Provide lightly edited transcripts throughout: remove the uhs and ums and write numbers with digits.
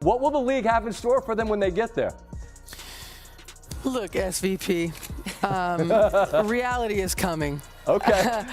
What will the league have in store for them when they get there? Look, SVP, reality is coming. Okay.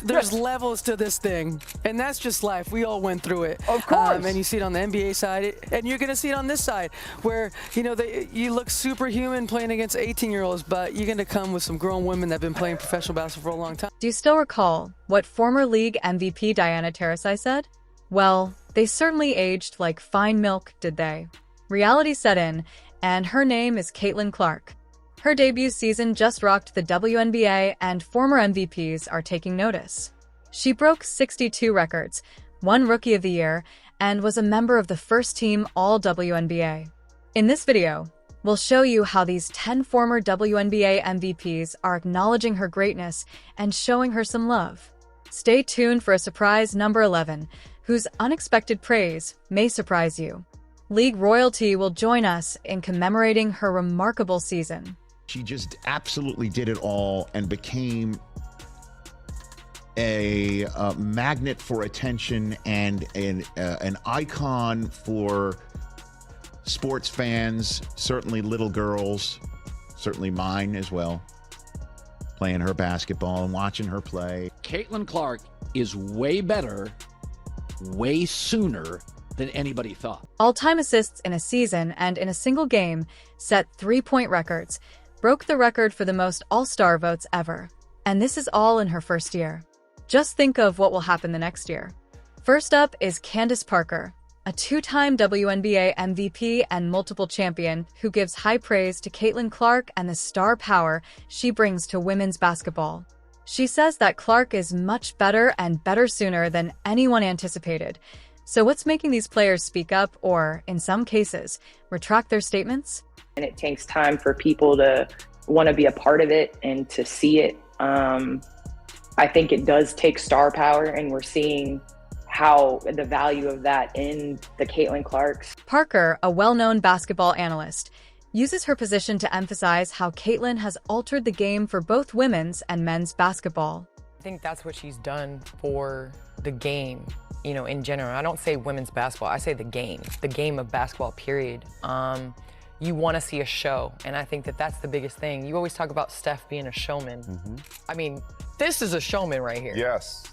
There's levels to this thing, and that's just life. We all went through it. Of course. And you see it on the NBA side, and you're going to see it on this side, where, you look superhuman playing against 18-year-olds, but you're going to come with some grown women that have been playing professional basketball for a long time. Do you still recall what former league MVP Diana Taurasi said? Well, they certainly aged like fine milk, did they? Reality set in, and her name is Caitlin Clark. Her debut season just rocked the WNBA, and former MVPs are taking notice. She broke 62 records, won Rookie of the Year, and was a member of the first team All-WNBA. In this video, we'll show you how these 10 former WNBA MVPs are acknowledging her greatness and showing her some love. Stay tuned for a surprise number 11, whose unexpected praise may surprise you. League royalty will join us in commemorating her remarkable season. She just absolutely did it all and became a magnet for attention and an icon for sports fans, certainly little girls, certainly mine as well, playing her basketball and watching her play. Caitlin Clark is way better, way sooner than anybody thought. All-time assists in a season and in a single game, set three-point records, broke the record for the most All-Star votes ever. And this is all in her first year. Just think of what will happen the next year. First up is Candace Parker, a two-time WNBA MVP and multiple champion who gives high praise to Caitlin Clark and the star power she brings to women's basketball. She says that Clark is much better and better sooner than anyone anticipated. So what's making these players speak up or, in some cases, retract their statements? And it takes time for people to want to be a part of it and to see it. I think it does take star power, and we're seeing how the value of that in the Caitlin Clarks. Parker, a well-known basketball analyst, uses her position to emphasize how Caitlin has altered the game for both women's and men's basketball. I think that's what she's done for the game, in general. I don't say women's basketball, I say the game of basketball, period. You want to see a show, and I think that that's the biggest thing. You always talk about Steph being a showman. Mm-hmm. I mean, this is a showman right here. Yes.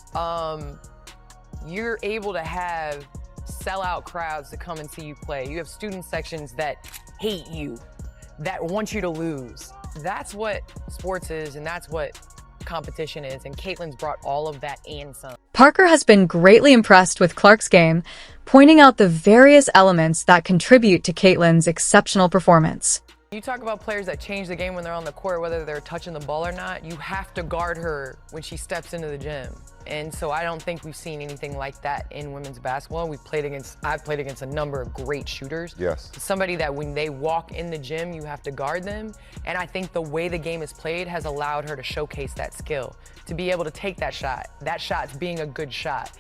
You're able to have sellout crowds to come and see you play. You have student sections that hate you, that want you to lose. That's what sports is, and that's what competition is, and Caitlin's brought all of that and some. Parker has been greatly impressed with Clark's game, pointing out the various elements that contribute to Caitlin's exceptional performance. You talk about players that change the game when they're on the court, whether they're touching the ball or not. You have to guard her when she steps into the gym. And so I don't think we've seen anything like that in women's basketball. I've played against a number of great shooters. Yes. Somebody that when they walk in the gym, you have to guard them. And I think the way the game is played has allowed her to showcase that skill, to be able to take that shot being a good shot.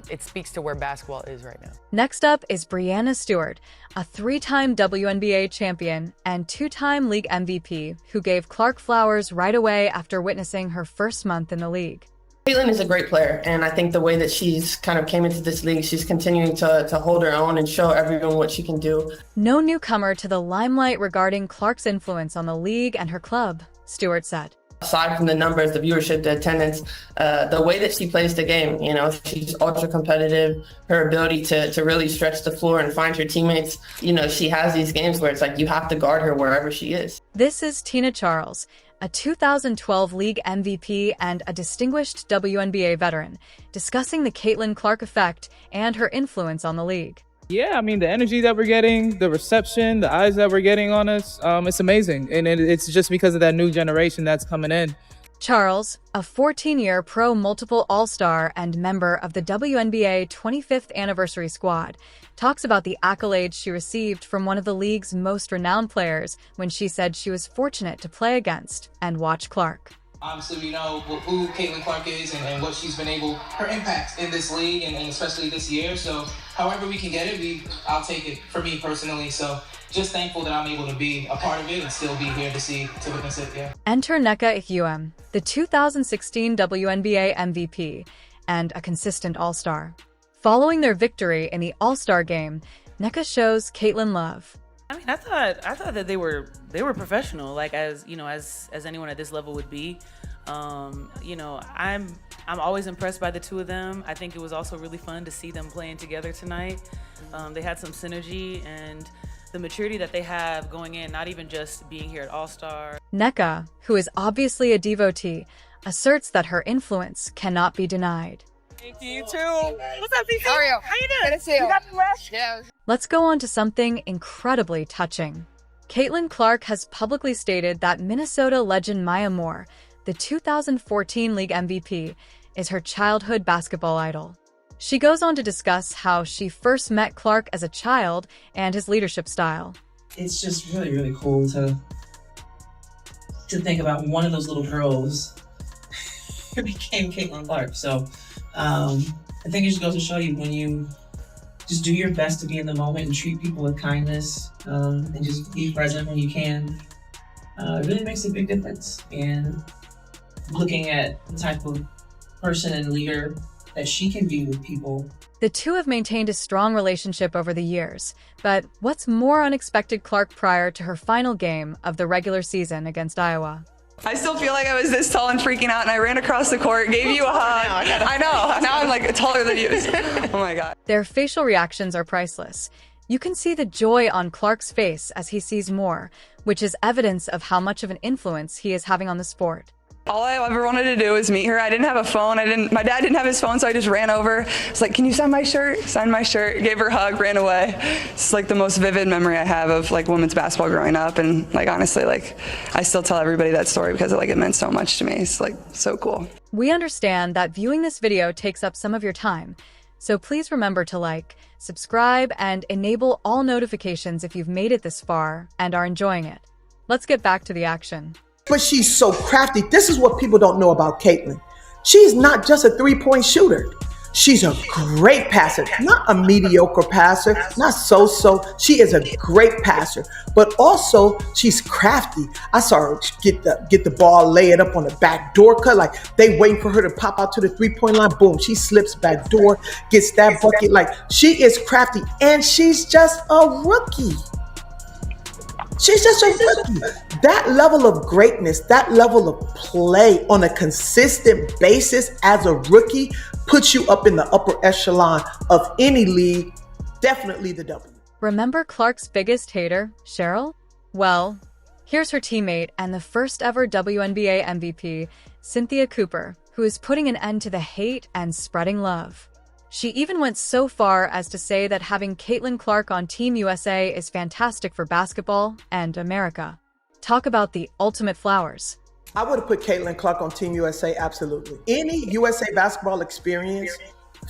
It speaks to where basketball is right now. Next up is Breanna Stewart, a three-time WNBA champion and two-time league MVP who gave Clark flowers right away after witnessing her first month in the league. Caitlin is a great player, and I think the way that she's kind of came into this league, she's continuing to hold her own and show everyone what she can do. No newcomer to the limelight regarding Clark's influence on the league and her club, Stewart said. Aside from the numbers, the viewership, the attendance, the way that she plays the game, she's ultra competitive. Her ability to really stretch the floor and find her teammates, she has these games where it's like you have to guard her wherever she is. This is Tina Charles, a 2012 league MVP and a distinguished WNBA veteran, discussing the Caitlin Clark effect and her influence on the league. Yeah, I mean, the energy that we're getting, the reception, the eyes that we're getting on us, it's amazing. And it's just because of that new generation that's coming in. Charles, a 14-year pro multiple All-Star and member of the WNBA 25th anniversary squad, talks about the accolades she received from one of the league's most renowned players when she said she was fortunate to play against and watch Clark. Obviously, we know who Caitlin Clark is and what she's been her impact in this league and especially this year. So however we can get it, I'll take it for me personally. So just thankful that I'm able to be a part of it and still be here to witness it, yeah. Enter Nneka Ikuem, the 2016 WNBA MVP and a consistent All-Star. Following their victory in the All-Star game, Nneka shows Caitlin love. I mean, I thought that they were professional, like as anyone at this level would be. I'm always impressed by the two of them. I think it was also really fun to see them playing together tonight. They had some synergy and the maturity that they have going in, not even just being here at All-Star. Nneka, who is obviously a devotee, asserts that her influence cannot be denied. Thank you too. What's up, DC? How are you? How you doing? Good to see you. You got me rest? Yeah. Let's go on to something incredibly touching. Caitlin Clark has publicly stated that Minnesota legend Maya Moore, the 2014 league MVP, is her childhood basketball idol. She goes on to discuss how she first met Clark as a child and his leadership style. It's just really, really cool to think about one of those little girls became Caitlin Clark. So I think it just goes to show you, when you just do your best to be in the moment and treat people with kindness, and just be present when you can, it really makes a big difference. And looking at the type of person and leader that she can be with people. The two have maintained a strong relationship over the years, but what's more unexpected Clark prior to her final game of the regular season against Iowa? I still feel like I was this tall and freaking out, and I ran across the court, gave you a hug. I know. Now I'm like taller than you. Oh my God. Their facial reactions are priceless. You can see the joy on Clark's face as he sees Moore, which is evidence of how much of an influence he is having on the sport. All I ever wanted to do was meet her. I didn't have a phone. My dad didn't have his phone, so I just ran over. It's like, can you sign my shirt? Signed my shirt, gave her a hug, ran away. It's like the most vivid memory I have of like women's basketball growing up. And like, honestly, like I still tell everybody that story because it meant so much to me. It's like so cool. We understand that viewing this video takes up some of your time, so please remember to like, subscribe, and enable all notifications if you've made it this far and are enjoying it. Let's get back to the action. But she's so crafty. This is what people don't know about Caitlin. She's not just a three-point shooter. She's a great passer, not a mediocre passer, not so-so. She is a great passer, but also she's crafty. I saw her get the ball, lay it up on the back door cut, like they waiting for her to pop out to the three-point line. Boom, she slips back door, gets that bucket. Like, she is crafty, and she's just a rookie. She's just a rookie. That level of greatness, that level of play on a consistent basis as a rookie puts you up in the upper echelon of any league, definitely the W. Remember Clark's biggest hater, Cheryl? Well, here's her teammate and the first ever WNBA MVP, Cynthia Cooper, who is putting an end to the hate and spreading love. She even went so far as to say that having Caitlin Clark on Team USA is fantastic for basketball and America. Talk about the ultimate flowers. I would have put Caitlin Clark on Team USA, absolutely. Any USA basketball experience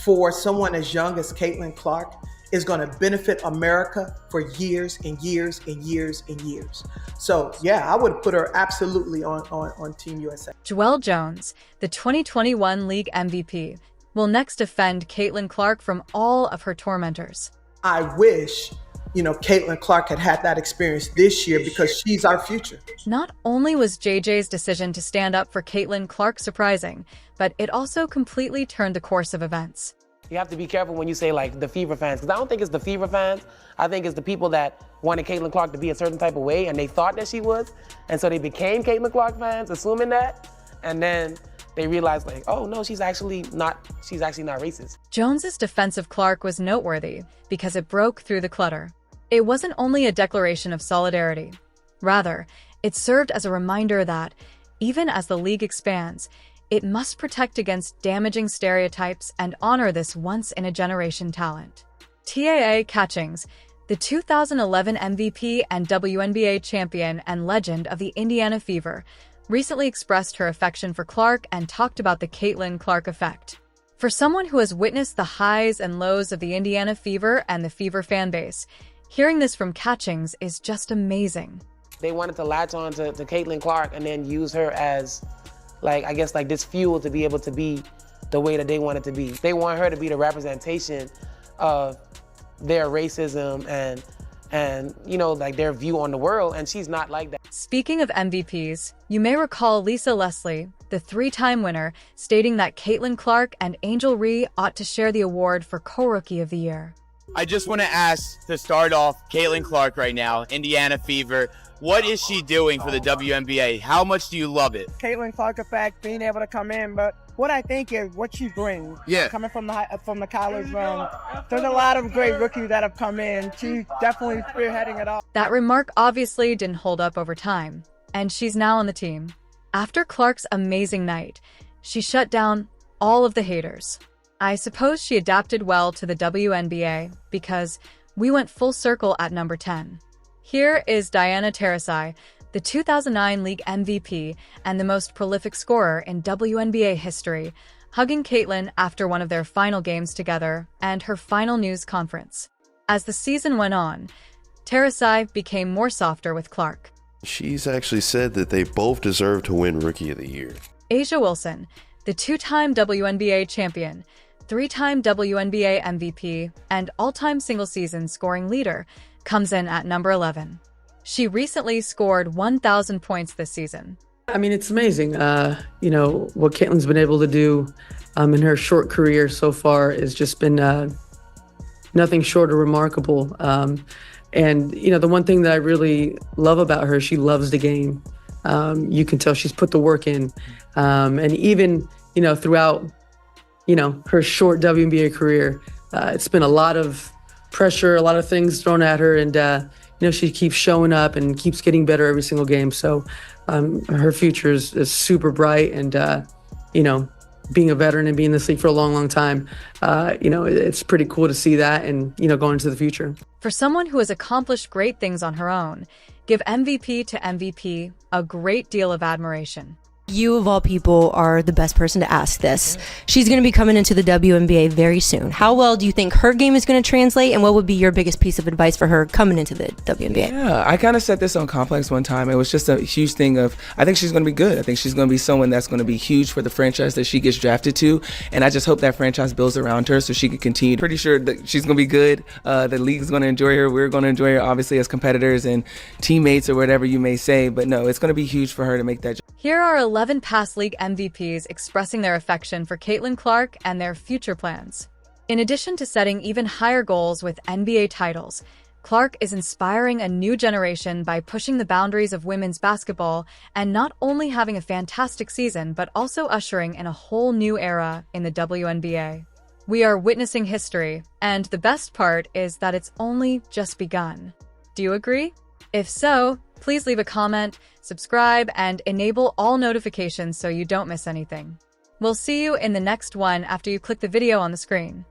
for someone as young as Caitlin Clark is going to benefit America for years and years and years and years. So yeah, I would have put her absolutely on Team USA. Joelle Jones, the 2021 league MVP, will next defend Caitlin Clark from all of her tormentors. I wish, Caitlin Clark had that experience this year because she's our future. Not only was JJ's decision to stand up for Caitlin Clark surprising, but it also completely turned the course of events. You have to be careful when you say like the Fever fans, because I don't think it's the Fever fans. I think it's the people that wanted Caitlin Clark to be a certain type of way and they thought that she was. And so they became Caitlin Clark fans, assuming that. And then they realized like, oh no, she's actually not racist. Jones's defense of Clark was noteworthy because it broke through the clutter. It wasn't only a declaration of solidarity. Rather, it served as a reminder that, even as the league expands, it must protect against damaging stereotypes and honor this once-in-a-generation talent. TAA Catchings, the 2011 MVP and WNBA champion and legend of the Indiana Fever, recently expressed her affection for Clark and talked about the Caitlin Clark effect. For someone who has witnessed the highs and lows of the Indiana Fever and the Fever fanbase, hearing this from Catchings is just amazing. They wanted to latch on to Caitlin Clark and then use her as, this fuel to be able to be the way that they want it to be. They want her to be the representation of their racism and their view on the world, and she's not like that. Speaking of MVPs, you may recall Lisa Leslie, the three-time winner, stating that Caitlin Clark and Angel Ree ought to share the award for Co-Rookie of the Year. I just want to ask to start off, Caitlin Clark right now, Indiana Fever. What is she doing for the WNBA? How much do you love it? Caitlin Clark effect, being able to come in, but what I think is what she brings. Yeah. Coming from the college realm, there's a lot of great rookies that have come in. She's definitely spearheading it all. That remark obviously didn't hold up over time, and she's now on the team. After Clark's amazing night, she shut down all of the haters. I suppose she adapted well to the WNBA because we went full circle at number 10. Here is Diana Taurasi, the 2009 League MVP and the most prolific scorer in WNBA history, hugging Caitlin after one of their final games together and her final news conference. As the season went on, Taurasi became more softer with Clark. She's actually said that they both deserve to win Rookie of the Year. A'ja Wilson, the two-time WNBA champion, three-time WNBA MVP, and all-time single-season scoring leader, comes in at number 11. She recently scored 1,000 points this season. I mean, it's amazing. What Caitlin's been able to do in her short career so far has just been nothing short of remarkable. And the one thing that I really love about her, she loves the game. You can tell she's put the work in. And even, throughout, her short WNBA career, it's been a lot of pressure, a lot of things thrown at her, and she keeps showing up and keeps getting better every single game. So her future is super bright, and being a veteran and being in this league for a long, long time, it's pretty cool to see that and going into the future. For someone who has accomplished great things on her own, give MVP to MVP a great deal of admiration. You, of all people, are the best person to ask this. She's going to be coming into the WNBA very soon. How well do you think her game is going to translate, and what would be your biggest piece of advice for her coming into the WNBA? Yeah, I kind of said this on Complex one time. It was just a huge thing of, I think she's going to be good. I think she's going to be someone that's going to be huge for the franchise that she gets drafted to, and I just hope that franchise builds around her so she can continue. Pretty sure that she's going to be good. The league's going to enjoy her. We're going to enjoy her, obviously, as competitors and teammates or whatever you may say, but no, it's going to be huge for her to make that jump. Here are 11 past league MVPs expressing their affection for Caitlin Clark and their future plans. In addition to setting even higher goals with NBA titles, Clark is inspiring a new generation by pushing the boundaries of women's basketball and not only having a fantastic season, but also ushering in a whole new era in the WNBA. We are witnessing history, and the best part is that it's only just begun. Do you agree? If so, please leave a comment, subscribe, and enable all notifications so you don't miss anything. We'll see you in the next one after you click the video on the screen.